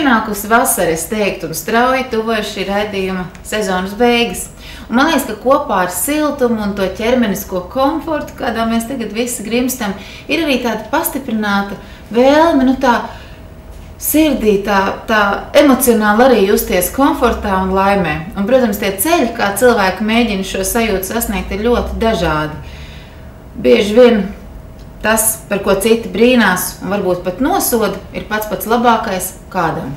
pienākusi vasara, es teiktu, un strauji tuvojas šī raidījuma sezonas beigas. Un man liekas, ka kopā ar siltumu un to ķermenisko komfortu, kādā mēs tagad visi grimstam, ir arī tāda pastiprināta vēlme, tā sirdī, tā emocionāli arī justies komfortā un laimē. Un, protams, tie ceļi, kā cilvēki mēģina šo sajūtu sasniegt, ir ļoti dažādi. Bieži vien tas, par ko citi brīnās un varbūt pat nosoda, ir pats labākais kādam.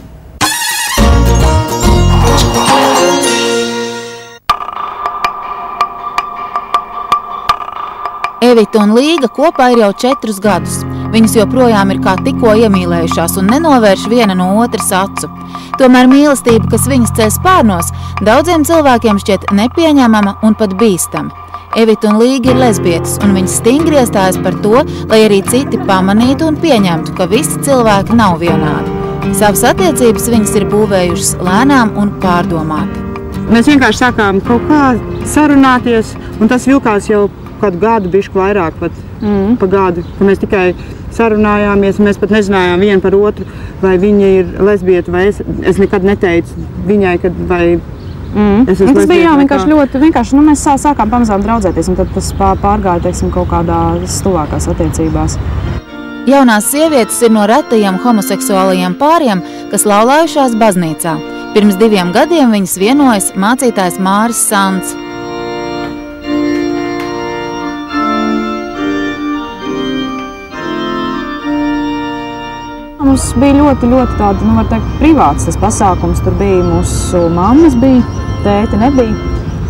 Evita un Līga kopā ir jau 4 gadus. Viņas joprojām ir kā tikko iemīlējušās un nenovērš viena no otras acu. Tomēr mīlestība, kas viņas ceļ spārnos, daudziem cilvēkiem šķiet nepieņemama un pat bīstama. Evita un Līga ir lesbietes, un viņas stingri iestājas par to, lai arī citi pamanītu un pieņemtu, ka visi cilvēki nav vienādi. Savas attiecības viņas ir būvējušas lēnām un pārdomāti. Mēs vienkārši sākām kaut kā sarunāties, un tas vilkās jau kādu gadu, bišķi vairāk pat pa gadu, ka mēs tikai sarunājāmies, mēs pat nezinājām vienu par otru, vai viņa ir lesbieta, vai es nekad neteicu viņai, kad vai es esmu lesbieta. Tas bija vienkārši ļoti vienkārši, mēs sākām pamazām draudzēties, un tad tas pārgāja, teiksim, kaut kādās tuvākās attiecībās. Jaunās sievietes ir no retajiem homoseksuālajiem pāriem, kas laulājušās baznīcā. Pirms 2 gadiem viņas vienojas mācītājs Māris Sants. Mums bija ļoti tāda, var teikt, privāts tas pasākums. Tur bija mūsu mammas, tēti nebija,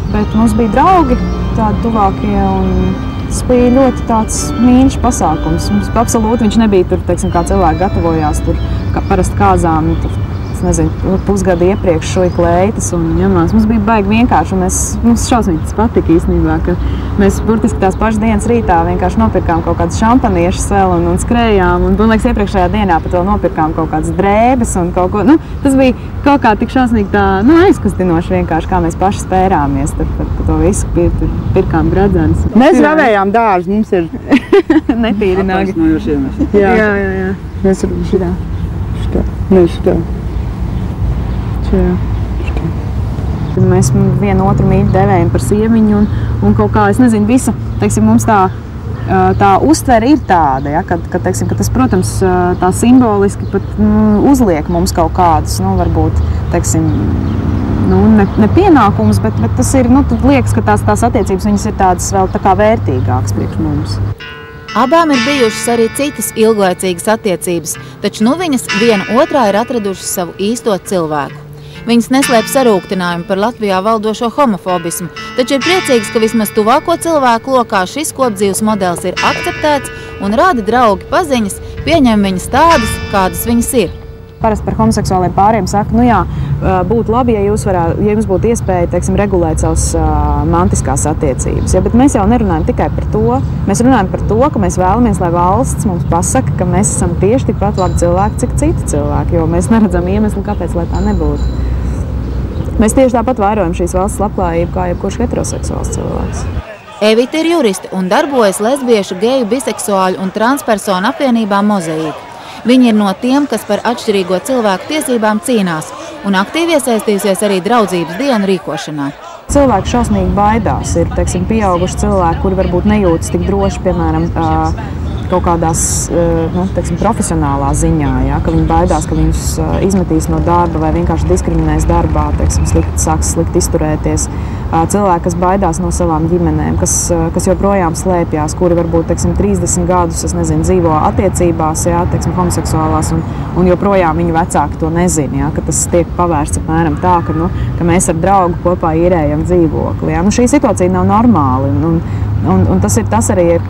bet mums bija draugi tādi tuvākie, un tas bija ļoti tāds mīļš pasākums. Mums absolūti viņš nebija tur, teiksim, kā cilvēki gatavojās tur, kā parasti kāzām, tur, es nezinu, pusgadu iepriekš šoja kleitas un ņemās. Mums bija baigi vienkārši, un mums šausmīgi tas patika īstenībā, ka mēs burtiski tās pašas dienas rītā vienkārši nopirkām kaut kādas šampaniešas vēl un skrējām, un liekas, iepriekšējā dienā pat vēl nopirkām kaut kādas drēbes un kaut ko. Tas bija kaut kā tik šausmīgi tā, aizkustinoši vienkārši, kā mēs paši spērāmies par to visu, pirkām gradzenes. Mēs ravējām dārzu, mums ir netīri nagi. Jā. Mēs ir šitā. Mēs vienu otru mīļu devējam par sieviņu un kaut kā, es nezinu, visa, teiksim, mums tā uztvere ir tāda, ja, ka tas, protams, tā simboliski pat uzliek mums kaut kādus, varbūt, teiksim, ne pienākums, bet tas ir, tad liekas, ka tās attiecības viņas ir tādas vēl tā kā vērtīgākas priekš mums. Abām ir bijušas arī citas ilglaicīgas attiecības, taču viņas viena otrā ir atradušas savu īsto cilvēku. Viņas neslēp sarūktinājumu par Latvijā valdošo homofobismu, taču ir priecīgs, ka vismaz tuvāko cilvēku lokā šis kopdzīves modelis ir akceptēts un rāda draugi paziņas, pieņem viņas tādas, kādas viņas ir. Parasti par homoseksuāliem pāriem saka, būtu labi, ja jums būtu iespēja, teiksim, regulēt savas mantiskās attiecības. Ja, bet mēs jau nerunājam tikai par to. Mēs runājam par to, ka mēs vēlamies, lai valsts mums pasaka, ka mēs esam tieši tikpat labi cilvēki, cik citi cilvēki, jo mēs neredzam iemeslu, kāpēc, lai tā nebūtu. Mēs tieši tāpat vairojam šīs valsts labklājību, kā jebkurš heteroseksuāls cilvēks. Evita ir juristi un darbojas lesbiešu, geju, biseksuāļu un transpersonu apvienībā Mozaīka. Viņi ir no tiem, kas par atšķirīgo cilvēku tiesībām cīnās un aktīvi iesaistījusies arī draudzības dienu rīkošanā. Cilvēki šausmīgi baidās. Ir, teiksim, pieauguši cilvēki, kuri varbūt nejūtas tik droši, piemēram, kaut kādās profesionālā ziņā, ja, ka viņi baidās, ka viņus izmetīs no darba vai vienkārši diskriminēs darbā, teiksim, sāks slikti izturēties. Cilvēki, kas baidās no savām ģimenēm, kas joprojām slēpjās, kuri varbūt, teiksim, 30 gadus, dzīvo attiecībās, ja, teiksim, homoseksuālās, un joprojām viņu vecāki to nezina, ja, ka tas tiek pavērsts apmēram tā, ka mēs ar draugu kopā īrējam dzīvokli. Ja. Šī situācija nav normāla, un tas arī ir,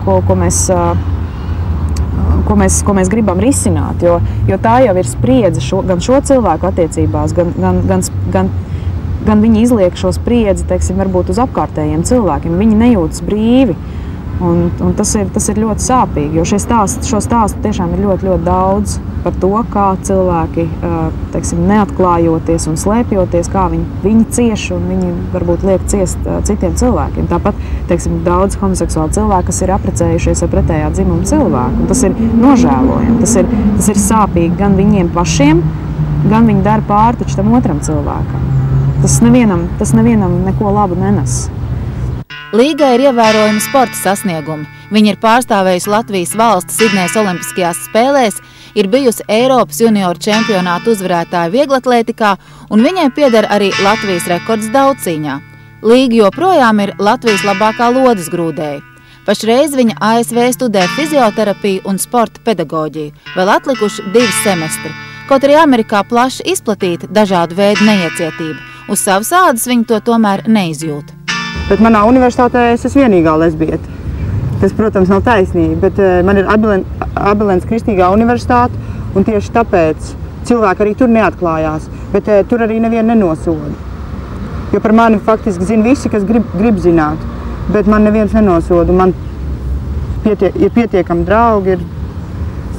ko mēs gribam risināt, jo tā jau ir spriedze gan šo cilvēku attiecībās, gan viņi izliek šo spriedzi, teiksim, varbūt uz apkārtējiem cilvēkiem. Viņi nejūtas brīvi, un tas ir ļoti sāpīgi, jo šo stāstu tiešām ir ļoti daudz par to, kā cilvēki, teiksim, neatklājoties un slēpjoties, kā viņi cieš un viņi varbūt liek ciest citiem cilvēkiem. Tāpat, teiksim, daudz homoseksuāli cilvēki, kas ir apprecējušies ar pretējā dzimuma cilvēku, un tas ir nožēlojami, tas ir sāpīgi gan viņiem pašiem, gan viņi dara pāri taču tam otram cilvēkam. Tas nevienam neko labu nenes. Līgai ir ievērojami sporta sasniegumi. Viņa ir pārstāvējusi Latvijas valsti Sidnejas Olimpiskajās spēlēs, ir bijusi Eiropas junioru čempionātu uzvarētāja vieglatlētikā, un viņai pieder arī Latvijas rekords daudzcīņā. Līga joprojām ir Latvijas labākā lodes grūdēja. Pašreiz viņa ASV studē fizioterapiju un sporta pedagoģiju, vēl atlikuši 2 semestri. Kaut arī Amerikā plaši izplatīta dažādu veidu neiecietība. Uz savas ādas viņa to tomēr neizjūt. Bet manā universitātē es esmu vienīgā lesbieta. Tas, protams, nav taisnība, bet man ir Abelēnas Kristīgā universitāte, un tieši tāpēc cilvēki arī tur neatklājās, bet tur arī nevienu nenosoda. Jo par mani faktiski zina visi, kas grib zināt, bet man neviens nenosoda. Man ir pietiekami draugi,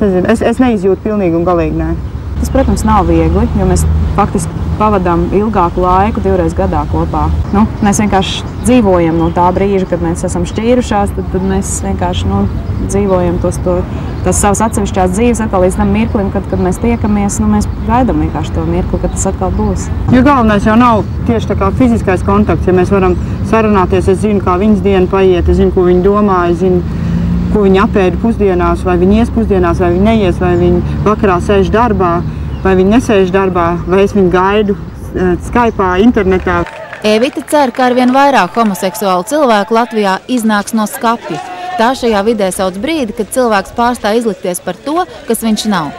es neizjūtu pilnīgi un galīgi nē. Tas, protams, nav viegli, jo mēs faktiski pavadām ilgāku laiku 2 reizes gadā kopā. Mēs vienkārši dzīvojam no tā brīža, kad mēs esam šķīrušās, tad mēs vienkārši dzīvojam tās savas atsevišķās dzīves atkal līdz tam mirklim, kad mēs tiekamies, mēs gaidām vienkārši to mirkli, kad tas atkal būs. Jo galvenais jau nav tieši tā kā fiziskais kontakts, ja mēs varam sarunāties, es zinu, kā viņas diena paiet, es zinu, ko viņi domā, es zinu, ko viņi apēda pusdienās, vai viņi ies pusdienās, vai viņi neies, vai viņi vakarā sēž darbā, vai viņi nesēž darbā, vai es viņu gaidu Skype'ā, internetā. Evita cer, ka arvien vairāk homoseksuālu cilvēku Latvijā iznāks no skapja. Tā šajā vidē sauc brīdi, kad cilvēks pārstāj izlikties par to, kas viņš nav.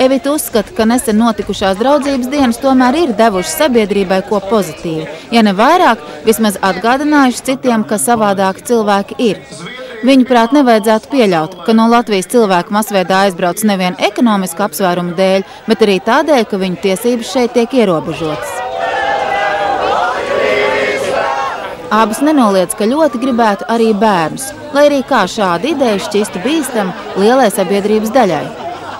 Evita uzskata, ka nesen notikušās draudzības dienas tomēr ir devuši sabiedrībai ko pozitīvu. Ja ne vairāk, vismaz atgādinājuši citiem, ka savādāki cilvēki ir. Viņuprāt, nevajadzētu pieļaut, ka no Latvijas cilvēku masveidā aizbrauc nevien ekonomisku apsvērumu dēļ, bet arī tādēļ, ka viņu tiesības šeit tiek ierobežotas. Abas nenoliedz, ka ļoti gribētu arī bērnus, lai arī kā šāda ideja šķistu bīstam lielai sabiedrības daļai.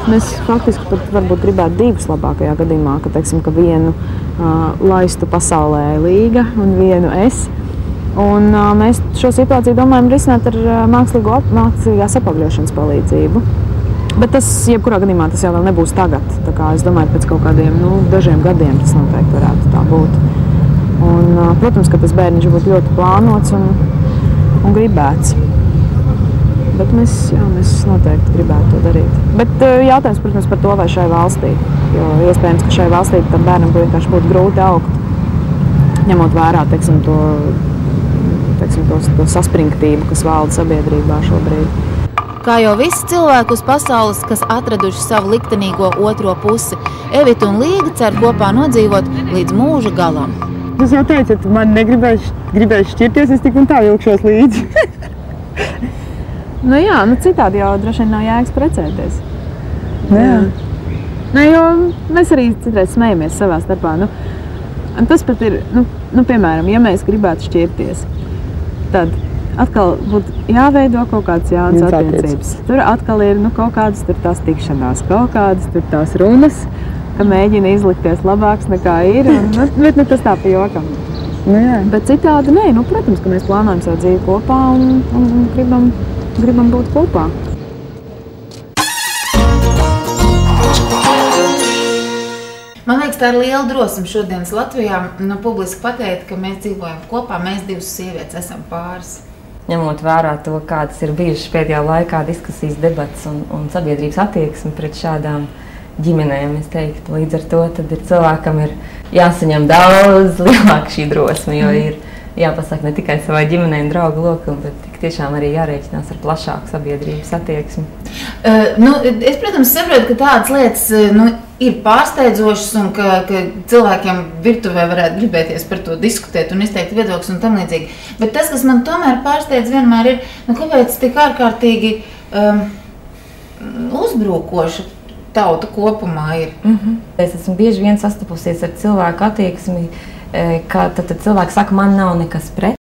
Mēs faktiski pat varbūt gribētu 2 labākajā gadījumā, ka vienu laistu pasaulē Līga un vienu es. Un mēs šo situāciju domājam risināt ar mākslīgās apakļošanas palīdzību. Bet tas, jebkurā gadījumā, tas jau vēl nebūs tagad. Tā kā es domāju, pēc kaut kādiem dažiem gadiem tas noteikti varētu tā būt. Un, protams, ka tas bērniņš būtu ļoti plānots un gribēts. Bet mēs noteikti gribētu to darīt. Bet jautājums, protams, par to, vai šai valstī. Jo iespējams, ka šai valstī tam bērnam vienkārši būtu grūti augt, ņemot vērā, to saspringtību, kas valda sabiedrībā šobrīd. Kā jau visi cilvēki uz pasaules, kas atraduši savu liktenīgo otro pusi, Evita un Līga cer kopā nodzīvot līdz mūža galam. Jūs jau teicat, man gribēs šķirties, es tik un tā vilkšos līdzi. Citādi jau droši vien nav jēgas precēties. Jo mēs arī citreiz smejamies savā starpā. Tas pat ir, piemēram, ja mēs gribētu šķirties, tad atkal būtu jāveido kaut kādas jaunas attiecības. Tur atkal ir kaut kādas tās tikšanās, kaut kādas tās runas, ka mēģina izlikties labāks nekā ir, bet tas tā pa jokam. Bet citādi nē, protams, ka mēs plānojam savu dzīvi kopā un gribam būt kopā. Man liekas, tā ir liela drosme šodienas Latvijā publiski pateikt, ka mēs dzīvojam kopā, mēs 2 sievietes esam pāris. Ņemot vērā to, kādas ir bijušas pēdējā laikā diskusijas, debats un sabiedrības attieksme pret šādām ģimenēm, es teiktu, līdz ar to tad cilvēkam ir jāsaņem daudz lielāka šī drosme, jo ir jāpasaka ne tikai savai ģimenei un draugu lokam, bet tiešām arī jārēķinās ar plašāku sabiedrības attieksmi. Es, protams, saprotu, ka tādas lietas ir pārsteidzošas un ka cilvēkiem virtuvē varētu gribēties par to diskutēt un izteikt viedokļus un tam līdzīgi. Bet tas, kas man tomēr pārsteidz vienmēr ir, kāpēc tik ārkārtīgi uzbrukoša tauta kopumā ir. Es esmu bieži vien sastapusies ar cilvēku attieksmi, ka tad cilvēki saka, man nav nekas pret,